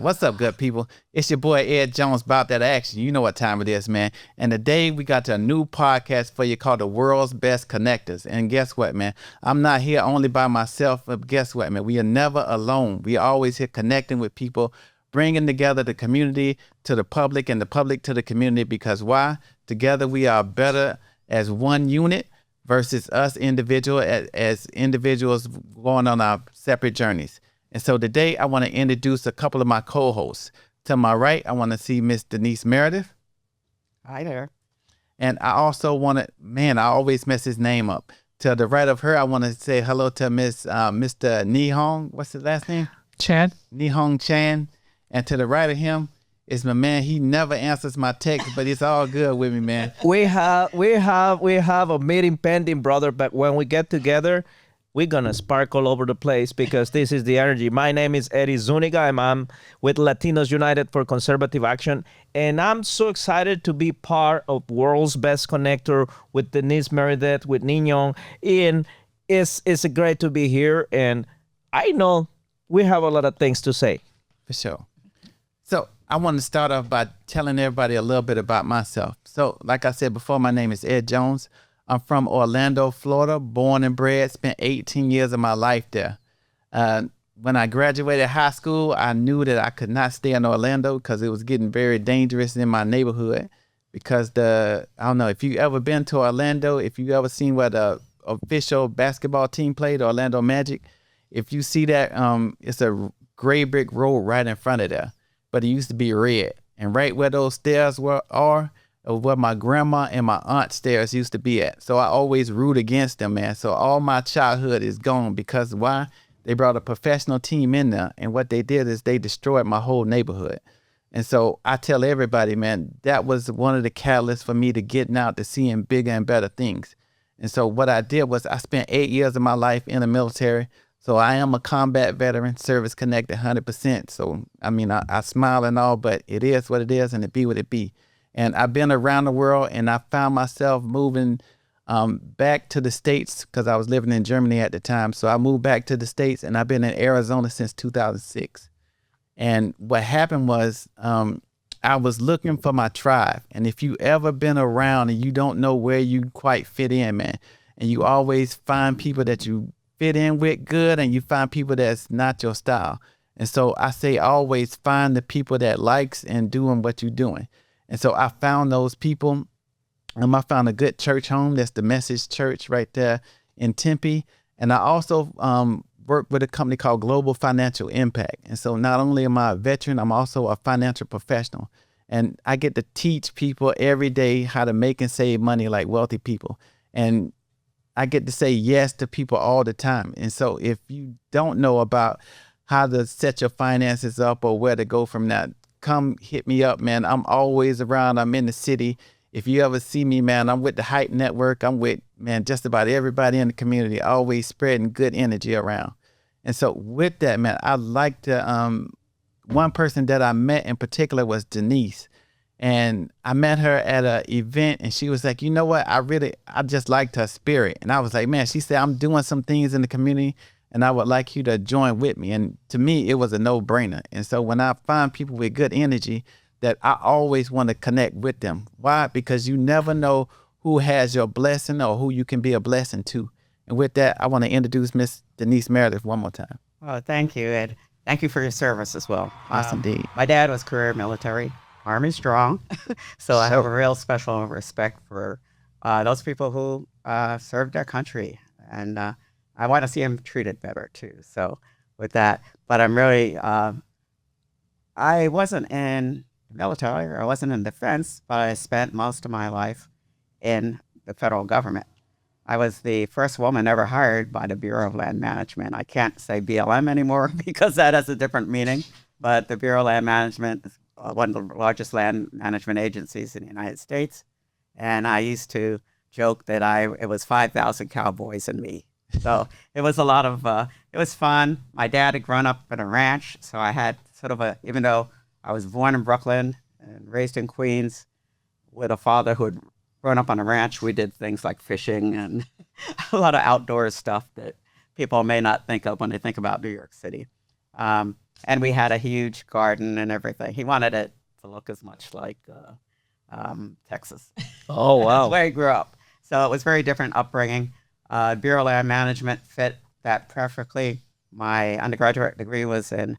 What's up, good people? It's your boy Ed Jones about that action. You know what time it is, man. And today we got a new podcast for you called The World's Best Connectors. And guess what, man? I'm not here only by myself, but guess what, man? We are never alone. We always here connecting with people, bringing together the community to the public and the public to the community. Because why? Together we are better as one unit versus us as individuals going on our separate journeys. And so today I want to introduce a couple of my co-hosts. To my right, I want to see Miss Denise Meredith. Hi there. And I also want to, man, I always mess his name up. To the right of her, I want to say hello to Mr. Nihong. What's his last name? Chan. Nihong Chan. And to the right of him is my man. He never answers my text, but it's all good with me, man. We have a meeting pending, brother, but when we get together, we're gonna sparkle all over the place because this is the energy. My name is Eddie Zuniga, and I'm with Latinos United for Conservative Action, and I'm so excited to be part of World's Best Connector with Denise Meredith, with Nihong. And it's great to be here, and I know we have a lot of things to say. For sure. So I want to start off by telling everybody a little bit about myself. So like I said before, my name is Ed Jones. I'm from Orlando, Florida, born and bred, spent 18 years of my life there. When I graduated high school, I knew that I could not stay in Orlando because it was getting very dangerous in my neighborhood. Because I don't know, if you ever been to Orlando, if you ever seen where the official basketball team played, Orlando Magic, if you see that, it's a gray brick road right in front of there. But it used to be red. And right where those stairs are where my grandma and my aunt stairs used to be at. So I always root against them, man. So all my childhood is gone because why? They brought a professional team in there, and what they did is they destroyed my whole neighborhood. And so I tell everybody, man, that was one of the catalysts for me to getting out to seeing bigger and better things. And so what I did was I spent 8 years of my life in the military. So I am a combat veteran, service connected 100%. So, I mean, I smile and all, but it is what it is and it be what it be. And I've been around the world, and I found myself moving back to the States because I was living in Germany at the time. So I moved back to the States, and I've been in Arizona since 2006. And what happened was I was looking for my tribe. And if you ever been around and you don't know where you quite fit in, man, and you always find people that you fit in with good, and you find people that's not your style. And so I say always find the people that likes and doing what you're doing. And so I found those people. I found a good church home. That's the Message Church right there in Tempe. And I also work with a company called Global Financial Impact. And so not only am I a veteran, I'm also a financial professional. And I get to teach people every day how to make and save money like wealthy people. And I get to say yes to people all the time. And so if you don't know about how to set your finances up or where to go from that, come hit me up, man. I'm always around. I'm in the city. If you ever see me, man, I'm with the Hype Network. I'm with, man, just about everybody in the community, always spreading good energy around. And so with that, man, I like to, one person that I met in particular was Denise. And I met her at an event, and she was like, you know what? I just liked her spirit. And I was like, man, she said, I'm doing some things in the community, and I would like you to join with me. And to me, it was a no-brainer. And so when I find people with good energy, that I always want to connect with them. Why? Because you never know who has your blessing or who you can be a blessing to. And with that, I want to introduce Miss Denise Meredith one more time. Oh, thank you, Ed. Thank you for your service as well. Awesome, indeed. My dad was career military, Army strong. So I have a real special respect for those people who served their country. And I want to see them treated better too. So with that, but I'm really, I wasn't in military, or I wasn't in defense, but I spent most of my life in the federal government. I was the first woman ever hired by the Bureau of Land Management. I can't say BLM anymore because that has a different meaning, but the Bureau of Land Management is one of the largest land management agencies in the United States. And I used to joke that it was 5,000 cowboys and me. So it was a lot of, it was fun. My dad had grown up at a ranch, so I had sort of even though I was born in Brooklyn and raised in Queens with a father who had grown up on a ranch, we did things like fishing and a lot of outdoor stuff that people may not think of when they think about New York City. And we had a huge garden and everything. He wanted it to look as much like Texas. Oh, That's wow. where he grew up. So it was very different upbringing. Bureau of Land Management fit that perfectly. My undergraduate degree was in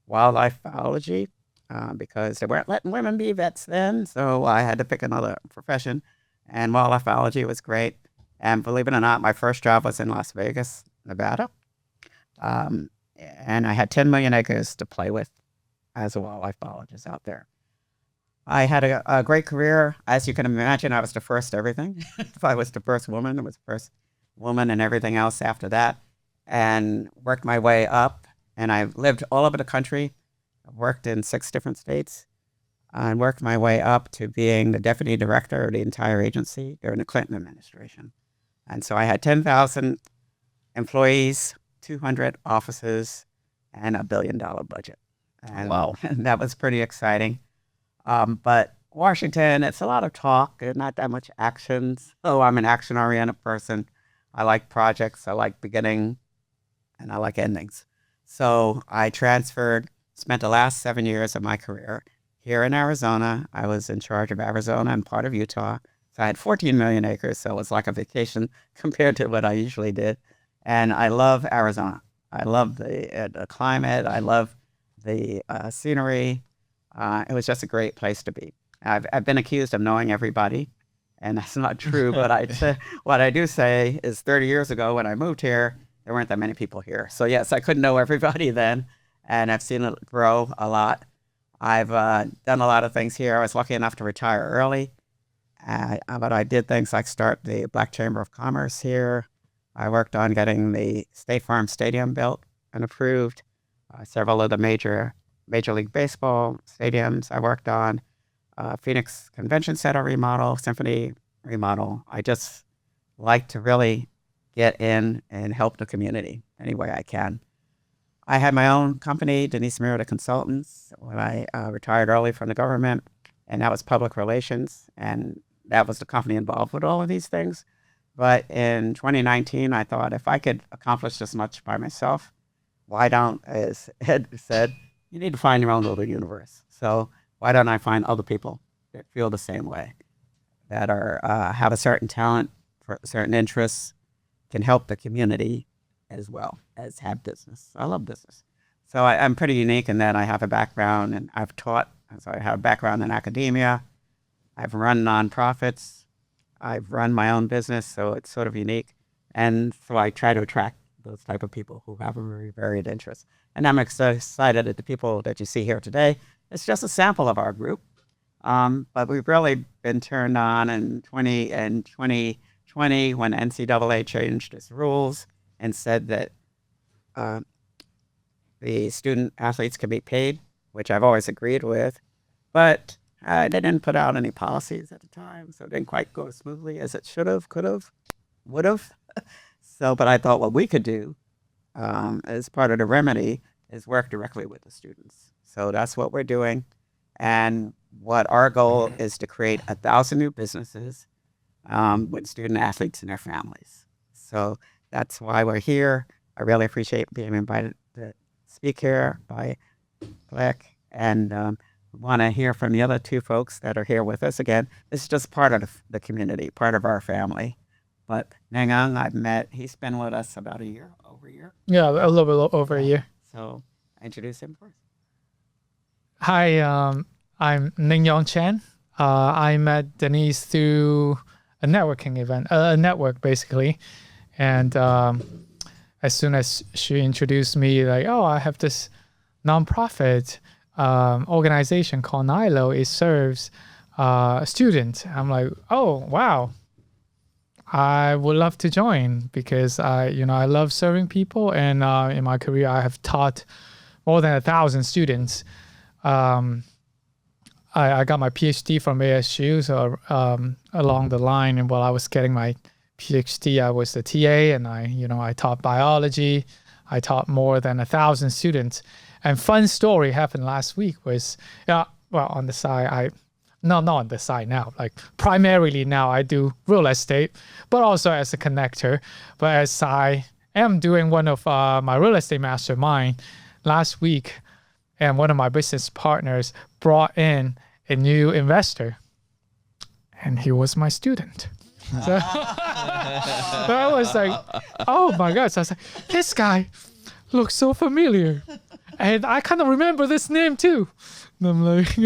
wildlife biology because they weren't letting women be vets then. So I had to pick another profession. And wildlife biology was great. And believe it or not, my first job was in Las Vegas, Nevada. And I had 10 million acres to play with as a wildlife biologist out there. I had a great career. As you can imagine, I was the first everything. If I was the first woman, I was the first woman and everything else after that. And worked my way up. And I lived all over the country. I worked in 6 different states. And worked my way up to being the deputy director of the entire agency during the Clinton administration. And so I had 10,000 employees, 200 offices, and $1 billion budget. And Wow. that was pretty exciting. But Washington, it's a lot of talk. There's not that much action. So I'm an action-oriented person. I like projects. I like beginning, and I like endings. So I transferred, spent the last 7 years of my career here in Arizona. I was in charge of Arizona and part of Utah. So I had 14 million acres. So it was like a vacation compared to what I usually did. And I love Arizona. I love the climate. I love the scenery. It was just a great place to be. I've been accused of knowing everybody, and that's not true. But what I do say is 30 years ago when I moved here, there weren't that many people here. So yes, I couldn't know everybody then, and I've seen it grow a lot. I've done a lot of things here. I was lucky enough to retire early, but I did things like start the Black Chamber of Commerce here. I worked on getting the State Farm Stadium built and approved. Several of the Major League Baseball stadiums I worked on. Phoenix Convention Center remodel, Symphony remodel. I just like to really get in and help the community any way I can. I had my own company, Denise Merida Consultants, when I retired early from the government, and that was public relations, and that was the company involved with all of these things. But in 2019, I thought if I could accomplish this much by myself, why don't, as Ed said, you need to find your own little universe. So why don't I find other people that feel the same way, that are have a certain talent, for certain interests, can help the community as well as have business. I love business. So I'm pretty unique in that I have a background and I've taught. So I have a background in academia. I've run nonprofits. I've run my own business, so it's sort of unique. And so I try to attract those type of people who have a very varied interest. And I'm excited that the people that you see here today, it's just a sample of our group. But we've really been turned on in 2020 when NCAA changed its rules and said that the student athletes can be paid, which I've always agreed with. But they didn't put out any policies at the time, so it didn't quite go as smoothly as it should have, could have, would have. So, but I thought what we could do as part of the remedy is work directly with the students. So that's what we're doing. And what our goal is to create 1,000 new businesses with student athletes and their families. So that's why we're here. I really appreciate being invited to speak here by Black, and want to hear from the other 2 folks that are here with us. Again, this is just part of the community, part of our family. But Nangang, I've met, he's been with us about over a year. Yeah, a little bit over a year. So I introduce him first. Hi, I'm Ning Yong Chen. I met Denise through a networking event, a network basically. And as soon as she introduced me, like, oh, I have this nonprofit organization called NILO. It serves students. I'm like, oh, wow. I would love to join because I love serving people, and in my career I have taught more than 1,000 students. I got my PhD from ASU, so along the line, and while I was getting my PhD, I was the TA, and I taught biology. I taught more than 1,000 students. And fun story happened last week was, on the side, not on the side now, like primarily now I do real estate, but also as a connector. But as I am doing one of my real estate mastermind, last week, and one of my business partners brought in a new investor, and he was my student. So, so I was like, oh my God. So I was like, this guy looks so familiar. And I kind of remember this name too. And I'm like,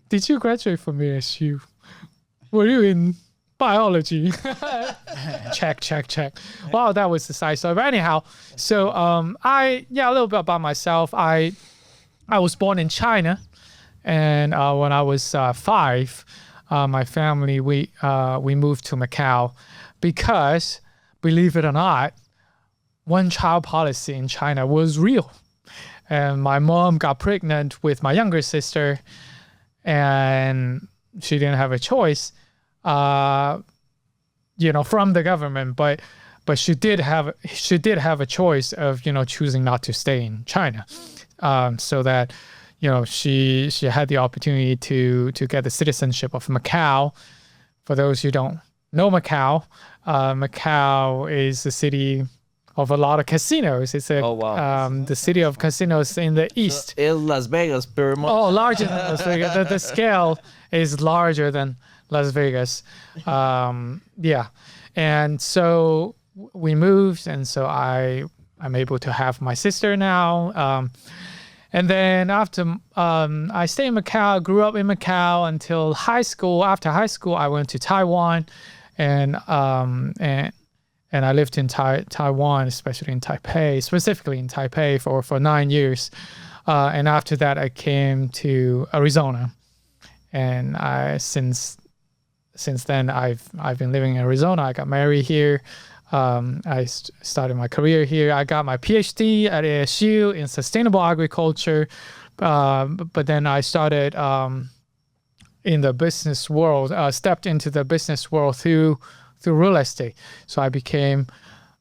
did you graduate from ASU? Were you in biology? check. Wow, that was the side story. But anyhow, so a little bit about myself. I was born in China, and when I was 5, my family we moved to Macau because, believe it or not, one-child policy in China was real. And my mom got pregnant with my younger sister, and she didn't have a choice, from the government. But she did have a choice of choosing not to stay in China, so that she had the opportunity to get the citizenship of Macau. For those who don't know Macau, Macau is the city of a lot of casinos. It's the city of casinos in the east. It's Las Vegas, Paramount. Oh, larger than Las Vegas. The scale is larger than Las Vegas. And so we moved, and so I'm able to have my sister now. And then after I stayed in Macau, grew up in Macau until high school. After high school, I went to Taiwan, and I lived in Taiwan, especially in Taipei, specifically in Taipei for 9 years. And after that, I came to Arizona, and since then I've been living in Arizona. I got married here. I started my career here. I got my PhD at ASU in sustainable agriculture, but then I started in the business world. Stepped into the business world through real estate. So I became,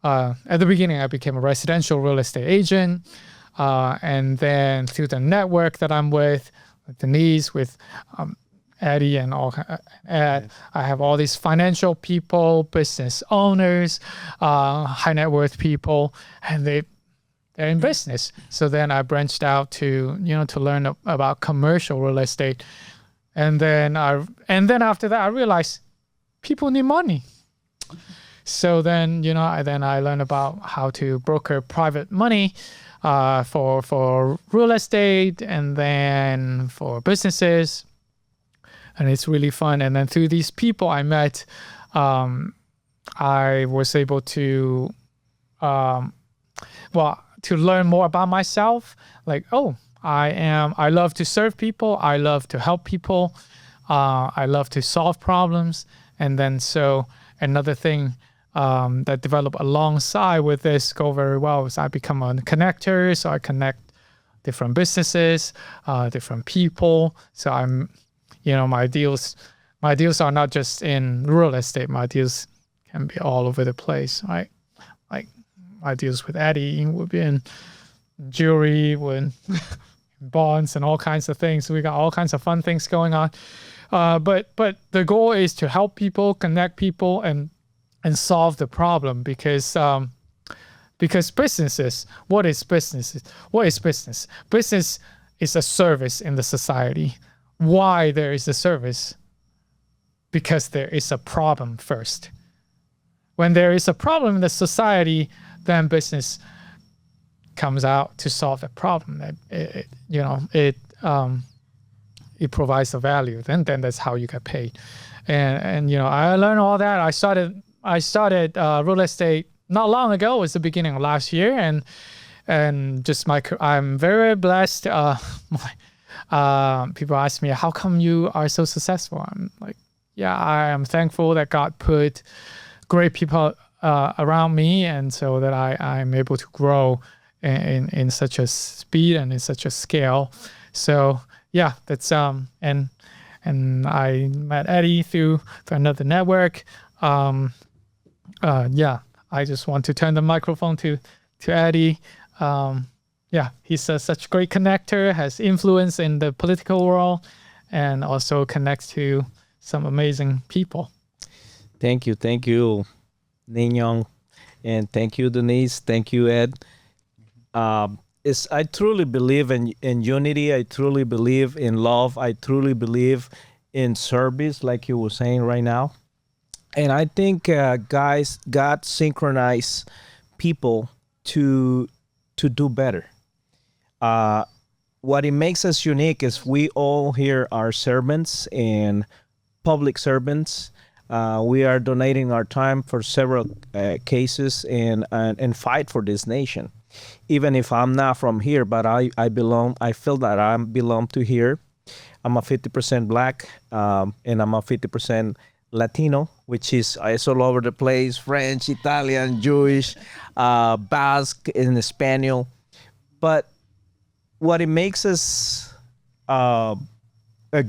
at the beginning, I became a residential real estate agent. And then through the network that I'm with Denise, with Eddie and Ed, I have all these financial people, business owners, high net worth people, and they're in business. So then I branched out to learn about commercial real estate. And then after that, I realized people need money. So then, I learned about how to broker private money for real estate and then for businesses. And it's really fun. And then through these people I met, I was able to learn more about myself. Like, I love to serve people. I love to help people. I love to solve problems. And then so another thing that developed alongside with this go very well is I become a connector. So I connect different businesses, different people. So I'm, my deals are not just in real estate. My deals can be all over the place, right? Like my deals with Eddie would be in jewelry, with bonds and all kinds of things. So we got all kinds of fun things going on. But the goal is to help people, connect people, and solve the problem because businesses. What is business? Business is a service in the society. Why there is a service? Because there is a problem first. When there is a problem in the society, then business comes out to solve the problem. It provides a value. Then that's how you get paid. And I learned all that. I started real estate not long ago. It was the beginning of last year, and just I'm very blessed. People ask me, how come you are so successful? I'm like, I am thankful that God put great people around me, and so that I'm able to grow in such a speed and in such a scale. So that's and I met Eddie through another network. I just want to turn the microphone to Eddie. He's such a great connector, has influence in the political world, and also connects to some amazing people. Thank you, Ning Yong, and thank you, Denise. Thank you, Ed. is I truly believe in unity. I truly believe in love. I truly believe in service, like you were saying right now. And I think, guys, God synchronized people to do better. Uh, what it makes us unique is we all here are servants and public servants. We are donating our time for several cases and fight for this nation. Even if I'm not from here, but I belong. I feel that I belong to here. I'm a 50% black, and I'm a 50% Latino, which is it's all over the place: French, Italian, Jewish, Basque, and Espanol. But what it makes us a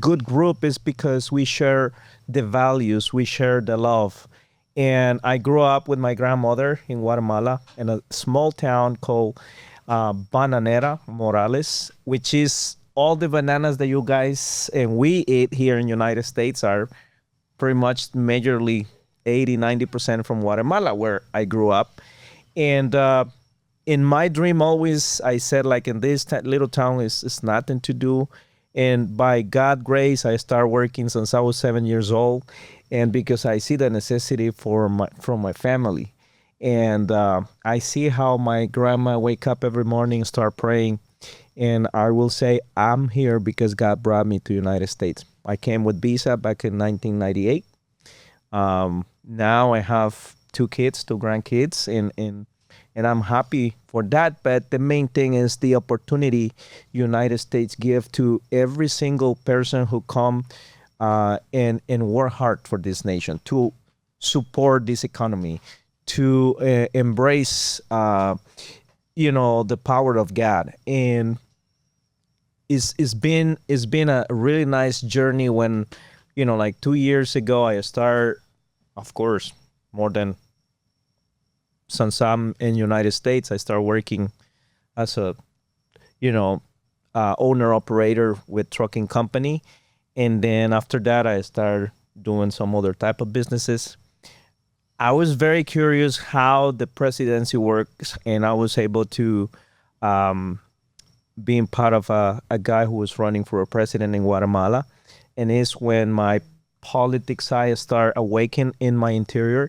good group is because we share the values, we share the love. And I grew up with my grandmother in Guatemala in a small town called Bananera Morales, which is all the bananas that you guys and we eat here in the United States are pretty much majorly 80-90% from Guatemala, where I grew up. And in my dream, always I said, like, in this little town is nothing to do. And by God grace, I started working since I was 7 years old, and because I see the necessity from my family, and I see how my grandma wake up every morning and start praying, and I will say I'm here because God brought me to the United States. I came with visa back in 1998. Now I have two grandkids, and I'm happy for that. But the main thing is the opportunity United States give to every single person who come and work hard for this nation, to support this economy, to embrace the power of God. And it's been a really nice journey. When like 2 years ago I started, of course, more than since I'm in United States, I started working as a owner operator with trucking company. And then after that I started doing some other type of businesses. I was very curious how the presidency works, and I was able to being part of a guy who was running for a president in Guatemala. And it's when my politics side started awakening in my interior.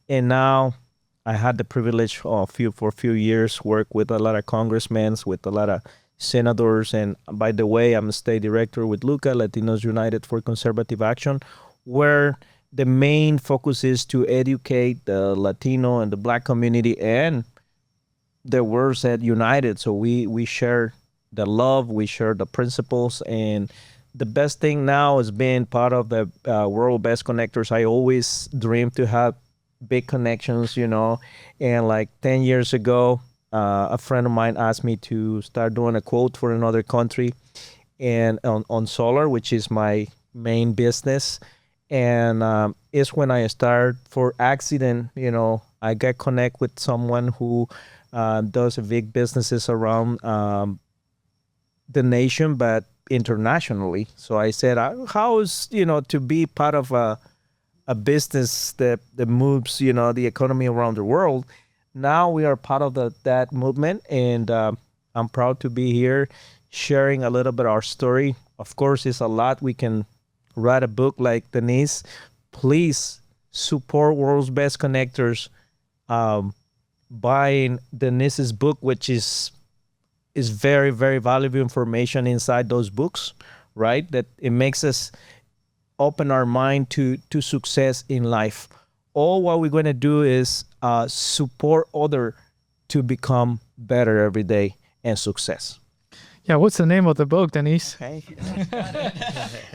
And now I had the privilege for a few years work with a lot of congressmen, with a lot of senators. And by the way, I'm a state director with LUCA, Latinos United for Conservative Action, where the main focus is to educate the Latino and the Black community, and the words that united. So we share the love, we share the principles. And the best thing now is being part of the World Best Connectors. I always dreamed to have big connections, and like 10 years ago, a friend of mine asked me to start doing a quote for another country, and on solar, which is my main business. And it's when I start for accident, I get connect with someone who does big businesses around the nation, but internationally. So I said, how is, to be part of a business that moves, the economy around the world. Now we are part of that movement, and I'm proud to be here sharing a little bit our story. Of course, it's a lot. We can write a book like Denise. Please support World's Best Connectors, buying Denise's book, which is very, very valuable information inside those books, right? That it makes us open our mind to success in life. All what we're going to do is support other to become better every day and success. Yeah, what's the name of the book, Denise? Okay.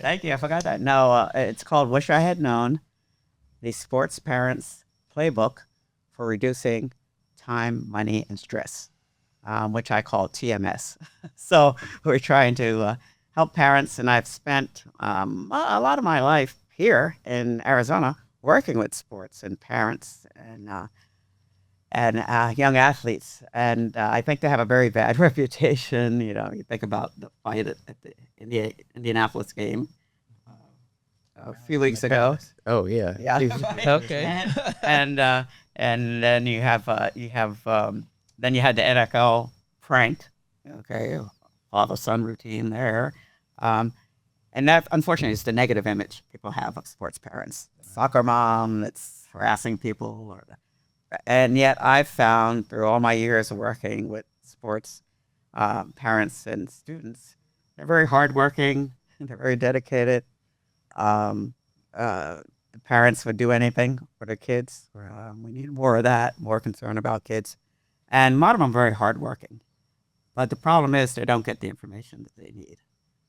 Thank you. I forgot that. No, it's called Wish I Had Known, the Sports Parents Playbook for Reducing Time, Money, and Stress, which I call TMS. So we're trying to help parents, and I've spent a lot of my life here in Arizona working with sports and parents and young athletes, and I think they have a very bad reputation. You think about the fight at the Indianapolis game a few weeks ago. Oh yeah. Yeah. Okay. And then you have then you had the NFL pranked Okay, father-son routine there. Um, and that, unfortunately, is the negative image people have of sports parents. The soccer mom that's harassing people. And yet I've found through all my years of working with sports parents and students, they're very hardworking, they're very dedicated. Um, the parents would do anything for their kids. We need more of that, more concern about kids. And a lot of them are very hardworking. But the problem is they don't get the information that they need.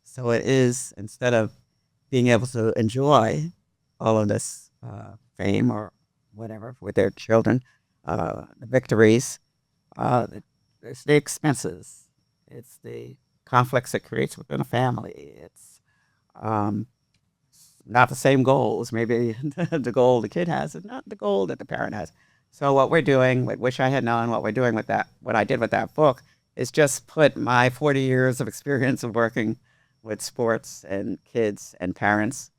So it is, instead of being able to enjoy all of this fame or whatever with their children, the victories, it's the expenses, it's the conflicts it creates within a family. It's not the same goals. Maybe the goal the kid has is not the goal that the parent has. So what we're doing, what Wish I Had Known, what we're doing with that, what I did with that book, is just put my 40 years of experience of working with sports and kids and parents,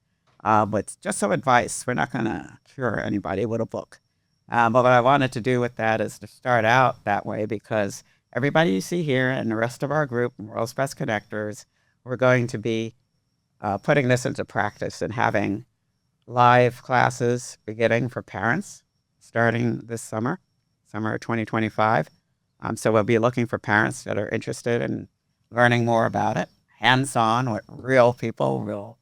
but just some advice. We're not going to cure anybody with a book. But what I wanted to do with that is to start out that way, because everybody you see here and the rest of our group, World's Best Connectors, we're going to be putting this into practice and having live classes beginning for parents starting this summer of 2025. So we'll be looking for parents that are interested in learning more about it, hands-on with real people, real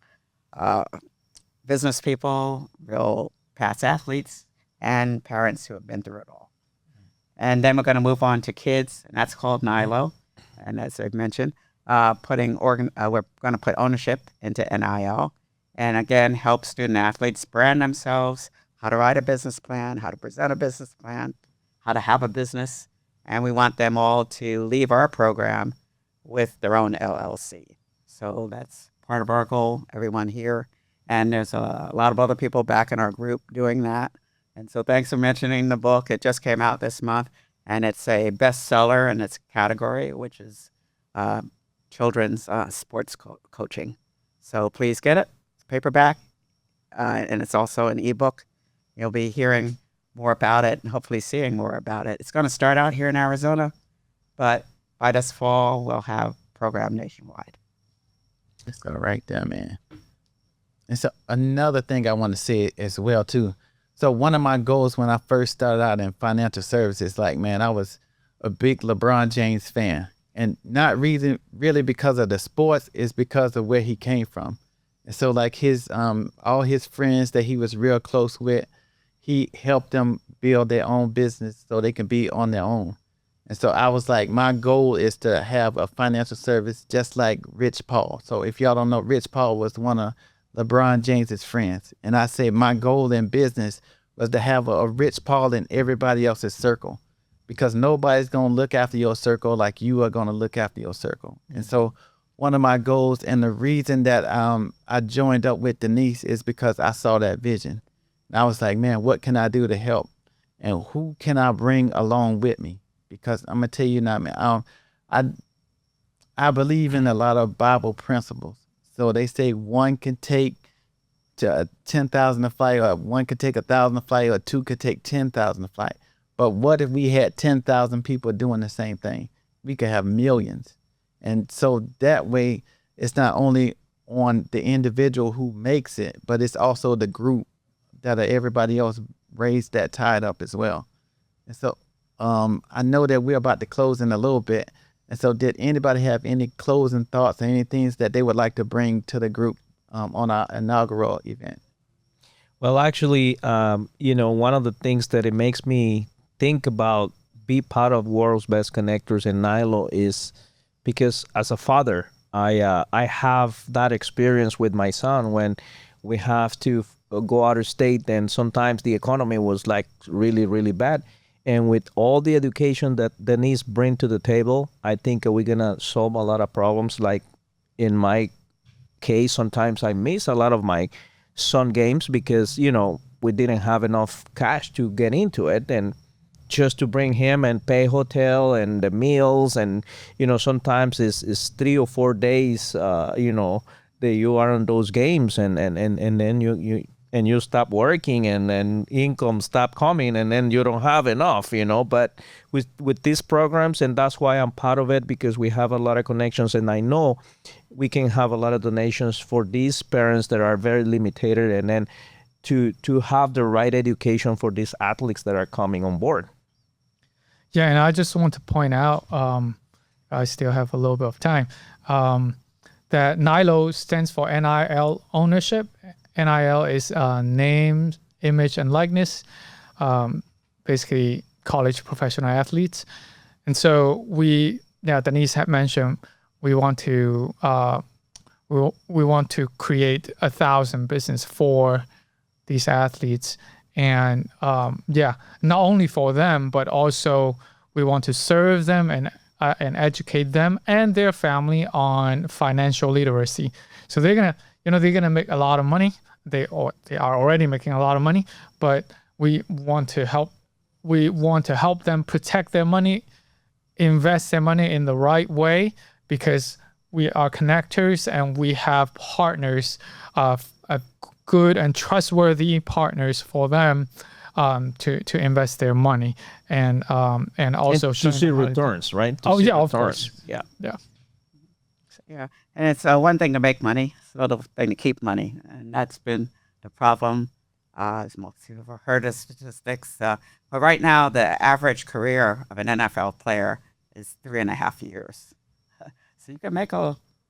business people, real past athletes, and parents who have been through it all. And then we're going to move on to kids, and that's called NILO. And as I've mentioned, we're going to put ownership into NIL, and again, help student athletes brand themselves, how to write a business plan, how to present a business plan, how to have a business. And we want them all to leave our program with their own LLC. So that's part of our goal, everyone here. And there's a lot of other people back in our group doing that. And so thanks for mentioning the book. It just came out this month, and it's a bestseller in its category, which is children's sports coaching. So please get it. It's paperback, and it's also an ebook. You'll be hearing more about it and hopefully seeing more about it. It's going to start out here in Arizona, but by this fall, we'll have program nationwide. Let's go right there, man. And so another thing I want to say as well, too. So one of my goals when I first started out in financial services, like, man, I was a big LeBron James fan. And not really because of the sports, it's because of where he came from. And so like his all his friends that he was real close with, he helped them build their own business so they can be on their own. And so I was like, my goal is to have a financial service just like Rich Paul. So if y'all don't know, Rich Paul was one of LeBron James's friends. And I say my goal in business was to have a Rich Paul in everybody else's circle, because nobody's going to look after your circle like you are going to look after your circle. And so one of my goals, and the reason that I joined up with Denise, is because I saw that vision. And I was like, man, what can I do to help? And who can I bring along with me? Because I'm going to tell you now, man, I believe in a lot of Bible principles. So they say one can take to 10,000 a flight, or one could take 1,000 a flight, or two could take 10,000 a flight. But what if we had 10,000 people doing the same thing? We could have millions. And so that way, it's not only on the individual who makes it, but it's also the group that everybody else raised that tide up as well. And so I know that we're about to close in a little bit. And so did anybody have any closing thoughts or any things that they would like to bring to the group on our inaugural event? Well, actually, one of the things that it makes me think about be part of World's Best Connectors in NILO is because as a father, I have that experience with my son when we have to go out of state, and sometimes the economy was like really, really bad. And with all the education that Denise bring to the table, I think we're gonna solve a lot of problems. Like in my case, sometimes I miss a lot of my son games because we didn't have enough cash to get into it, and just to bring him and pay hotel and the meals, and sometimes it's 3 or 4 days that you are on those games, and then you and you stop working and then income stop coming and then you don't have enough, but with these programs, and that's why I'm part of it, because we have a lot of connections, and I know we can have a lot of donations for these parents that are very limited, and then to have the right education for these athletes that are coming on board. Yeah, and I just want to point out, I still have a little bit of time, that NILO stands for NIL ownership. NIL is name, image, and likeness, basically college professional athletes. And so Denise had mentioned we want to create 1,000 business for these athletes, and not only for them, but also we want to serve them and educate them and their family on financial literacy. So they're gonna make a lot of money. They are already making a lot of money, but we want to help them protect their money, invest their money in the right way, because we are connectors and we have partners, good and trustworthy partners for them to invest their money and also and to see returns, right? Of course. Yeah. Yeah, and it's one thing to make money, it's another thing to keep money, and that's been the problem. As most people have heard of statistics, but right now the average career of an NFL player is 3.5 years. So you can make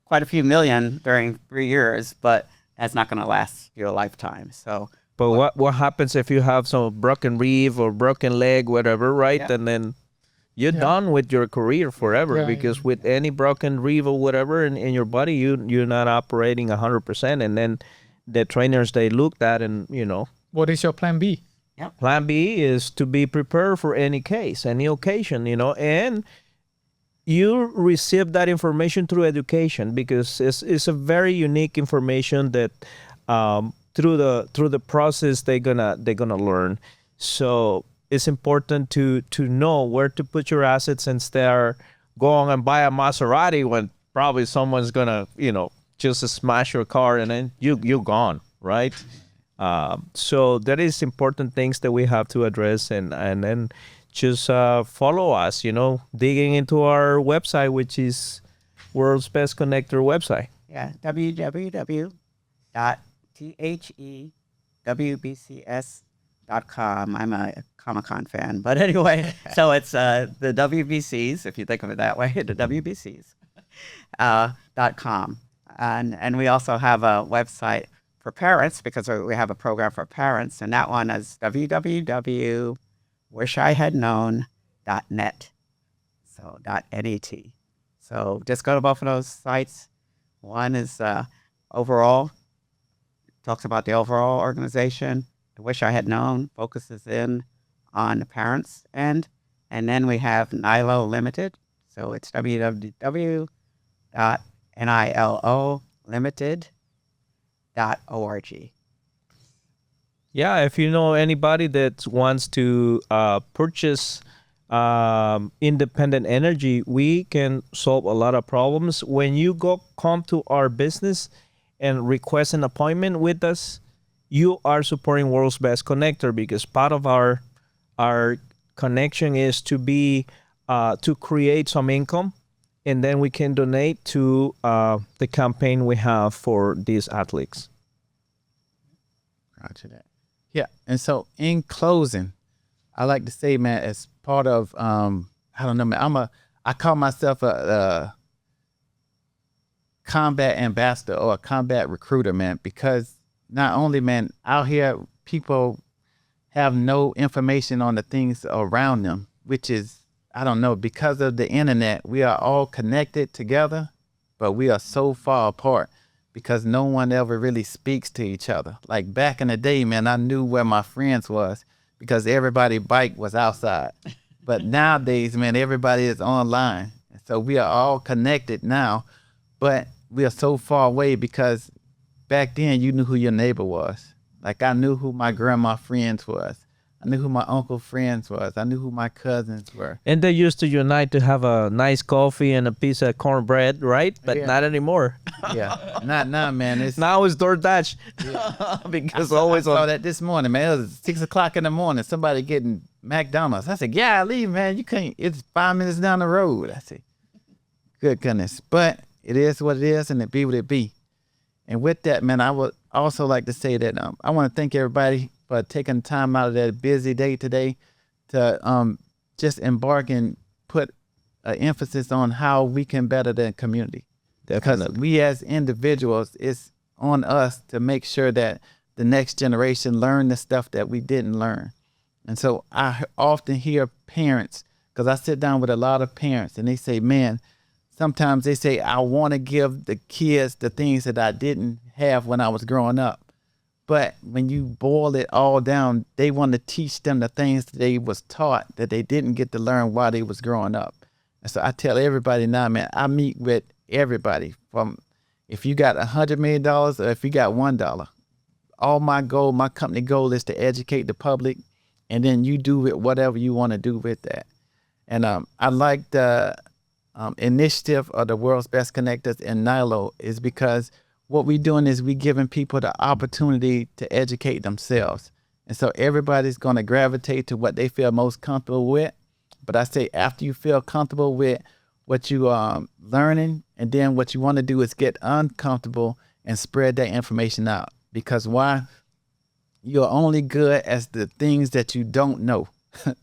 quite a few million during 3 years, but that's not going to last your lifetime. So, but what happens if you have some broken rib or broken leg, whatever, right? Yeah. And then you're done with your career forever, because with any broken rib or whatever in your body, you're not operating 100%. And then the trainers, they looked at and, What is your plan B? Plan B is to be prepared for any case, any occasion, and you receive that information through education, because it's a very unique information that through the process they're gonna learn. So it's important to know where to put your assets instead of going and buy a Maserati when probably someone's gonna just smash your car and then you're gone, right? So that is important things that we have to address, and then just follow us, digging into our website, which is World's Best Connector website. Yeah, www.thewbcs.com. I'm a Comic-Con fan, but anyway, so it's the WBCs, if you think of it that way, the WBCs .com. And we also have a website for parents, because we have a program for parents, and that one is www.wishihadknown.net. So .net. So just go to both of those sites. One is overall, talks about the overall organization. The Wish I Had Known focuses in on the parents end. And then we have NILO Limited. So it's www.nilolimited.org. Yeah, if you know anybody that wants to purchase independent energy, we can solve a lot of problems. When you come to our business and request an appointment with us, you are supporting World's Best Connector, because part of our connection is to be to create some income, and then we can donate to the campaign we have for these athletes. Roger that. Yeah, and so in closing, I like to say, man, as part of I don't know, man, I call myself a combat ambassador or a combat recruiter, man, because not only, man, out here people have no information on the things around them, which is, I don't know, because of the internet, we are all connected together, but we are so far apart because no one ever really speaks to each other. Like back in the day, man, I knew where my friends was because everybody's bike was outside. But nowadays, man, everybody is online. So we are all connected now, but we are so far away because back then you knew who your neighbor was. Like I knew who my grandma friends was. I knew who my uncle friends was. I knew who my cousins were. And they used to unite to have a nice coffee and a piece of cornbread, right? But Yeah. not anymore. Yeah, not now, man. It's Now it's DoorDash because always I saw on. that this morning, man. It was 6 o'clock in the morning. Somebody getting McDonald's. I said, "Yeah, leave, man. You can't. It's 5 minutes down the road." I said, "Good goodness," but it is what it is, and it be what it be. And with that, man, I would also like to say that I want to thank everybody for taking time out of their busy day today to just embark and put an emphasis on how we can better the community. Because we as individuals, it's on us to make sure that the next generation learn the stuff that we didn't learn. And so I often hear parents, because I sit down with a lot of parents, and they say, man, sometimes they say, I want to give the kids the things that I didn't have when I was growing up. But when you boil it all down, they want to teach them the things that they was taught that they didn't get to learn while they was growing up. And so I tell everybody now, man, I meet with everybody from if you got $100 million or if you got $1. All my company goal is to educate the public, and then you do with whatever you want to do with that. And I like the initiative of the World's Best Connectors in NILO is because what we're doing is we giving people the opportunity to educate themselves. And so everybody's going to gravitate to what they feel most comfortable with. But I say after you feel comfortable with what you are learning, and then what you want to do is get uncomfortable and spread that information out. Because why? You're only good as the things that you don't know.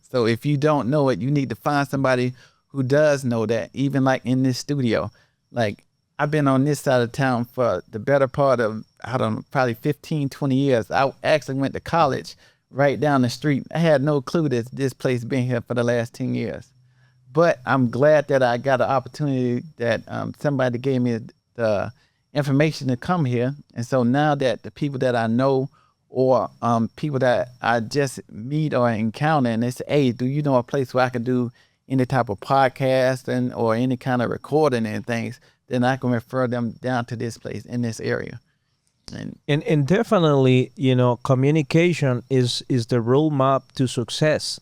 So if you don't know it, you need to find somebody who does know that. Even like in this studio, like I've been on this side of town for the better part of, I don't know, probably 15, 20 years. I actually went to college right down the street. I had no clue that this place been here for the last 10 years. But I'm glad that I got an opportunity that somebody gave me the information to come here. And so now that the people that I know or people that I just meet or encounter, and they say, hey, do you know a place where I can do any type of podcasting or any kind of recording and things, then I can refer them down to this place in this area. And definitely, communication is the roadmap to success.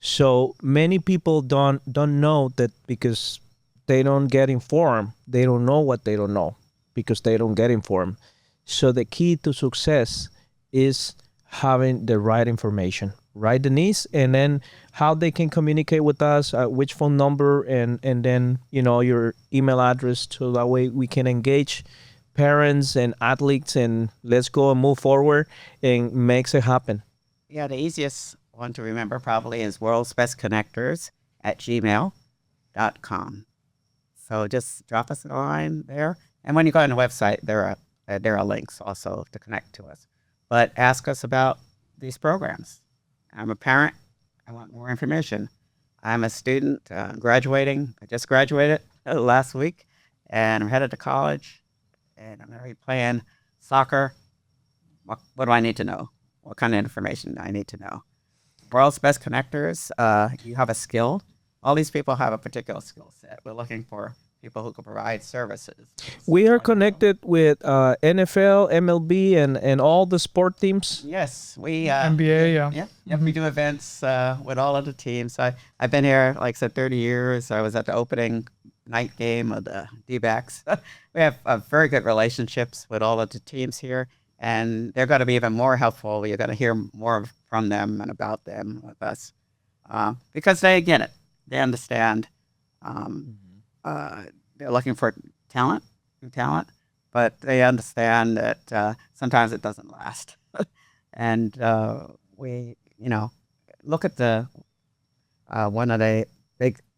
So many people don't know that because they don't get informed. They don't know what they don't know because they don't get informed. So the key to success is having the right information, right, Denise? And then how they can communicate with us, which phone number, and then, your email address, so that way we can engage parents and athletes, and let's go and move forward and makes it happen. Yeah, the easiest one to remember probably is worldsbestconnectors@gmail.com. So just drop us a line there. And when you go on the website, there are links also to connect to us. But ask us about these programs. I'm a parent. I want more information. I'm a student graduating. I just graduated last week, and I'm headed to college, and I'm already playing soccer. What do I need to know? What kind of information do I need to know? World's Best Connectors, you have a skill. All these people have a particular skill set. We're looking for people who can provide services. We are connected with NFL, MLB, and all the sport teams. Yes, we NBA, yeah. Yeah, we do events with all of the teams. I've been here, like I said, 30 years. I was at the opening night game of the D-backs. We have very good relationships with all of the teams here, and they're going to be even more helpful. You're going to hear more from them and about them with us because they get it. They understand. They're looking for talent, but they understand that sometimes it doesn't last. And we, look at the one of the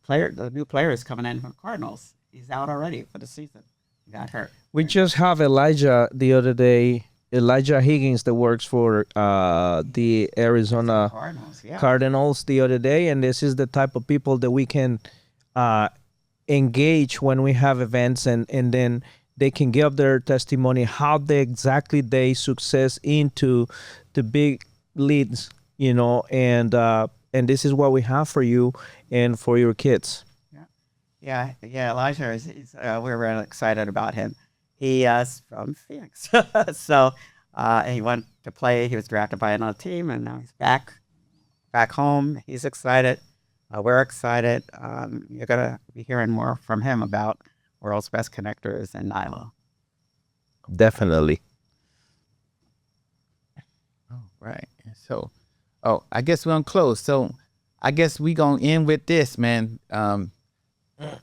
the new players coming in from Cardinals. He's out already for the season. He got hurt. We just have Elijah the other day, Elijah Higgins, that works for the Arizona Cardinals, yeah. Cardinals the other day, and this is the type of people that we can engage when we have events, and then they can give their testimony how they success into the big leads, and this is what we have for you and for your kids. Yeah. Elijah we're really excited about him. He is from Phoenix, so he went to play. He was drafted by another team, and now he's back back home. He's excited. We're excited. You're going to be hearing more from him about World's Best Connectors and Nyla. Definitely. Right. So, I guess we're gonna close. So, I guess we gonna end with this, man.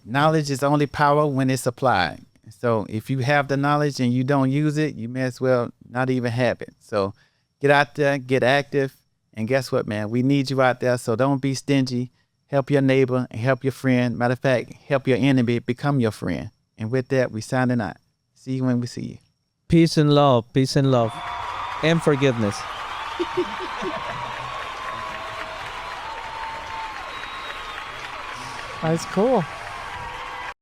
Knowledge is only power when it's applied. So, if you have the knowledge and you don't use it, you may as well not even have it. So, get out there, get active, and guess what, man? We need you out there. So, don't be stingy. Help your neighbor and help your friend. Matter of fact, help your enemy become your friend. And with that, we signing out. See you when we see you. Peace and love, and forgiveness. That's cool.